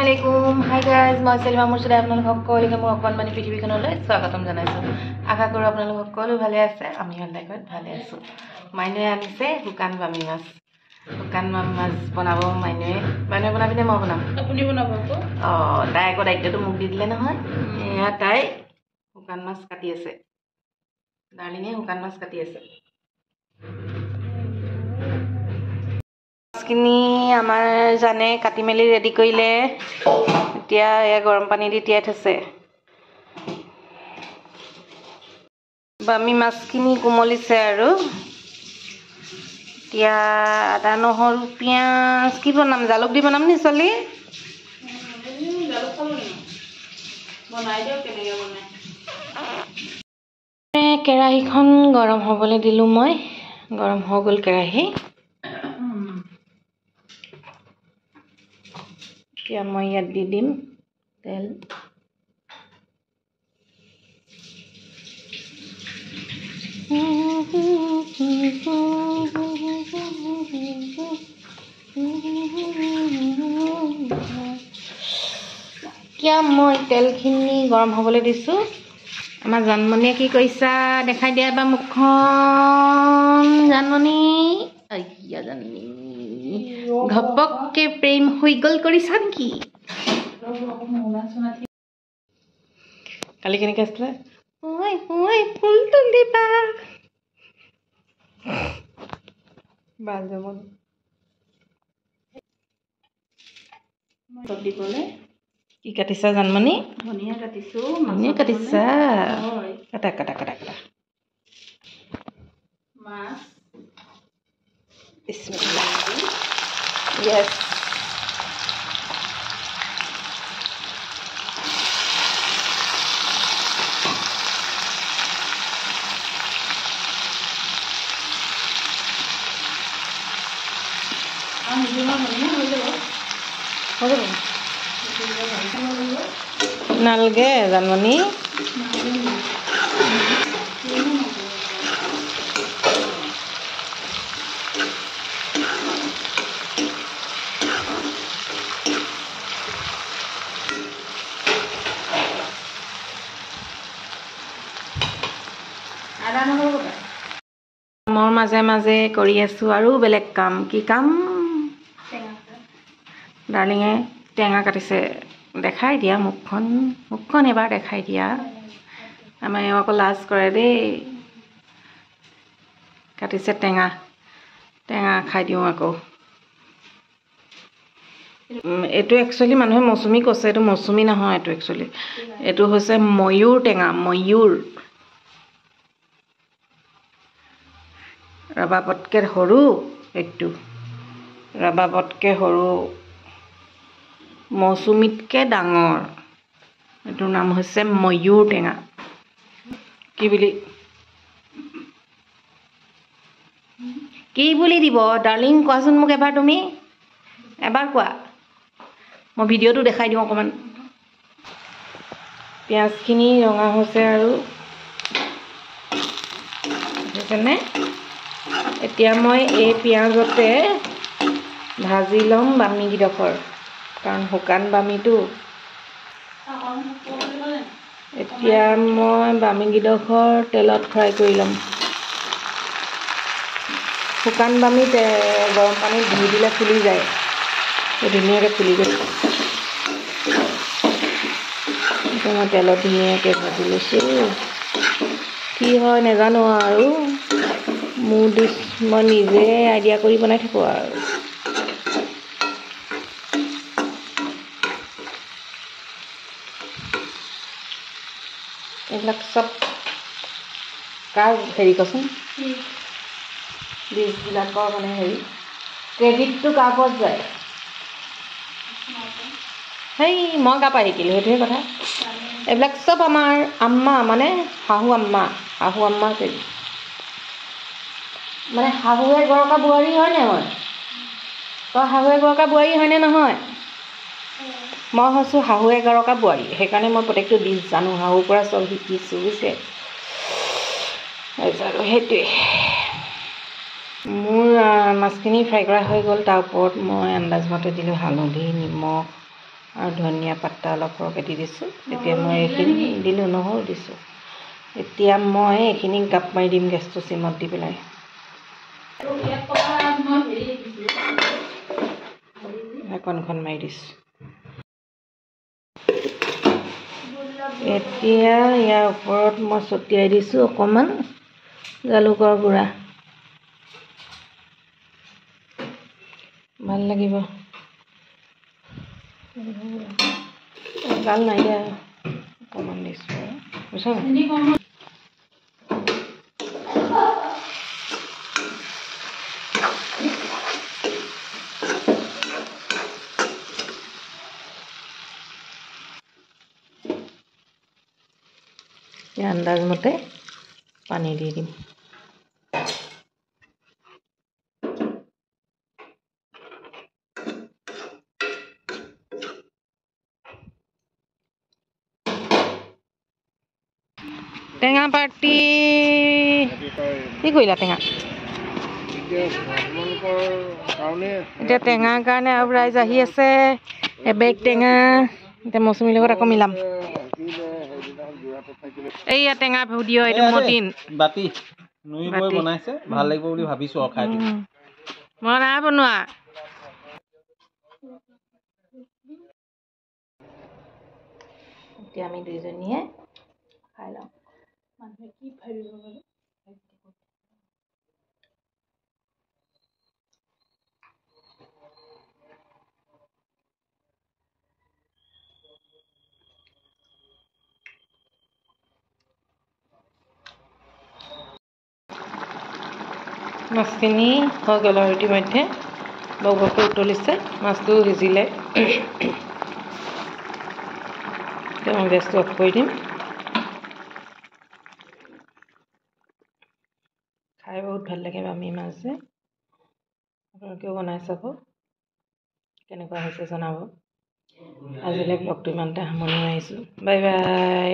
Assalamualaikum. Hi guys, মই সেলিমা মুৰ্শিদে আপোনালোক সকলোকে মোৰ অকণমানি পৃথিৱীখনলৈ স্বাগতম জনাইছো। আশা কৰোঁ আপোনালোক সকলো ভালে আছে। আমি ভালে আছো। মাইনুৱে আনিছে শুকান বামি মাছ। শুকান মাছ বনাব মাইনুৱে বনাবি নে মই বনাম? আপুনি বনাব আকৌ। তাই আকৌ দায়িত্বটো মোক দি দিলে নহয়। এয়া তাই শুকান মাছ কাটি আছে। ডাৰ্লিঙে শুকান মাছ কাটি আছে। মাছখিনি আমাৰ জানে কাটি মেলি ৰেডি কৰিলে। এতিয়া এয়া গৰম পানী দি তিয়াই থৈছে। বামি মাছখিনি কোমলিছে আৰু এতিয়া আদা নহৰু পিঁয়াজ কি বনাম? জালুক দি বনাম নি ছোৱালী? কেৰাহীখন গৰম হ'বলৈ দিলোঁ মই। গৰম হৈ গ'ল কেৰাহী। এতিয়া মই ইয়াত দি দিম তেল। এতিয়া মই তেলখিনি গৰম হ'বলৈ দিছোঁ। আমাৰ জানমণিয়ে কি কৰিছা দেখাই দিয়া এবাৰ মুখখন। জানমণি আইয়া জানমণি ঘপককে প্ৰেম হৈ গ'ল কৰিছা নেকি? কালি কেনেকৈ আছিলে? ঐ ফুল তুলিবা বাজমন দিবলৈ কি কাটিছা জানমণি? ধনিয়া কাটিছো। ধনিয়া কাটিছা? কাটা কাটা কাটা কাটা মাছ বিসমিল্লাহ। ইয়েছ। নালগে জানমণি। মোৰ মাজে মাজে কৰি আছো আৰু বেলেগ কাম। কি কাম? ডাৰ্লিঙে টেঙা কাটিছে। দেখাই দিয়া মুখখন এবাৰ দেখাই দিয়া। আমাৰ এওঁ আকৌ লাজ কৰে দেই। কাটিছে টেঙা খাই দিওঁ আকৌ। এইটো একচুৱেলি মানুহে মৌচুমী কৈছে। এইটো মৌচুমী নহয়। এইটো একচুৱেলি এইটো হৈছে ময়ূৰ টেঙা। ময়ূৰ ৰবাবতকৈ সৰু। এইটো ৰবাবতকৈ সৰু, মৌচুমীতকৈ ডাঙৰ। এইটোৰ নাম হৈছে ময়ূৰ টেঙা। কি বুলি দিব ডাৰ্লিং? কোৱাচোন মোক এবাৰ। তুমি এবাৰ কোৱা। মই ভিডিঅ'টো দেখাই দিওঁ অকণমান। পিঁয়াজখিনি ৰঙা হৈছে আৰু বুজিছেনে? এতিয়া মই এই পিঁয়াজতে ভাজি ল'ম বামিকেইডোখৰ, কাৰণ শুকান বামিটো। এতিয়া মই বামিকেইডোখৰ তেলত ফ্ৰাই কৰি ল'ম। শুকান বামি গৰম পানীত ধুই দিলে ফুলি যায়। ধুনীয়াকৈ ফুলি গৈছে। এতিয়া মই তেলত ধুনীয়াকৈ ভাজি লৈছোঁ। কি হয় নাজানো আৰু মোৰ ডিছ মই নিজে আইডিয়া কৰি বনাই থাকোঁ আৰু। এইবিলাক চব কাৰ হেৰি কচোন? ডিছবিলাকৰ মানে হেৰি ক্ৰেডিটটো কাৰ ওপৰত যায়? সেই মই কাৰ পৰা শিকিলোঁ সেইটোহে কথা। এইবিলাক চব আমাৰ আম্মা মানে শাহু আম্মা ক্ৰেডিট। মানে শাহুৱে গৰকা বোৱাৰী হয়নে? তই শাহুৱে গৰকা বোৱাৰী হয়নে নহয়? মই হৈছোঁ শাহুৱে গৰকা বোৱাৰী। সেইকাৰণে মই প্ৰত্যেকটো ডিছ জানো। শাহুৰ পৰা চব শিকিছোঁ বুজিছে। আৰু সেইটোৱে মোৰ মাছখিনি ফ্ৰাই কৰা হৈ গ'ল। তাৰ ওপৰত মই আন্দাজমতে দিলোঁ হালধি, নিমখ, আৰু ধনিয়া পাত্তা অলপ সৰহকৈ দি দিছোঁ। এতিয়া মই এইখিনি দিলোঁ, নহৰু দিছোঁ। এতিয়া মই এইখিনি গাপ মাৰি দিম গেছটো চিমত দি পেলাই। ঢাকনখন মাৰি দিছোঁ। এতিয়া ইয়াৰ ওপৰত মই ছটিয়াই দিছোঁ অকণমান জালুকৰ গুড়া। ভাল লাগিব। জাল নাই দিয়া, অকণমান দিছোঁ বুজিছা। আন্দাজমতে পানী দি দিম। টেঙা পাৰ্টি কি কৰিলা টেঙা? এতিয়া টেঙাৰ কাৰণে আৰু ৰাইজ আহি আছে। এবেগ টেঙা এতিয়া মৌচুমীৰ লগত আকৌ মিলাম। এইয়া টেঙা ভিডিঅ' এইটো মতিন বাতি নুই বৈ বনাইছে, ভাল লাগিব বুলি ভাবিছোঁ আৰু খাই। মই নাই বনোৱা। এতিয়া আমি দুইজনীয়ে খাই লওঁ। মানুহে কি ভাবিব বাৰু। মাছখিনি হৈ গ'ল আৰু ইতিমধ্যে বগৰটো উতলিছে, মাছটো সিজিলে। এতিয়া মই গেছটো অফ কৰি দিম। খাই বহুত ভাল লাগে বামী মাছ যে। আপোনালোকেও বনাই চাব, কেনেকুৱা হৈছে জনাব। আজিলৈ ব্লগটো ইমানতে সামৰণি মাৰিছোঁ। Bye bye.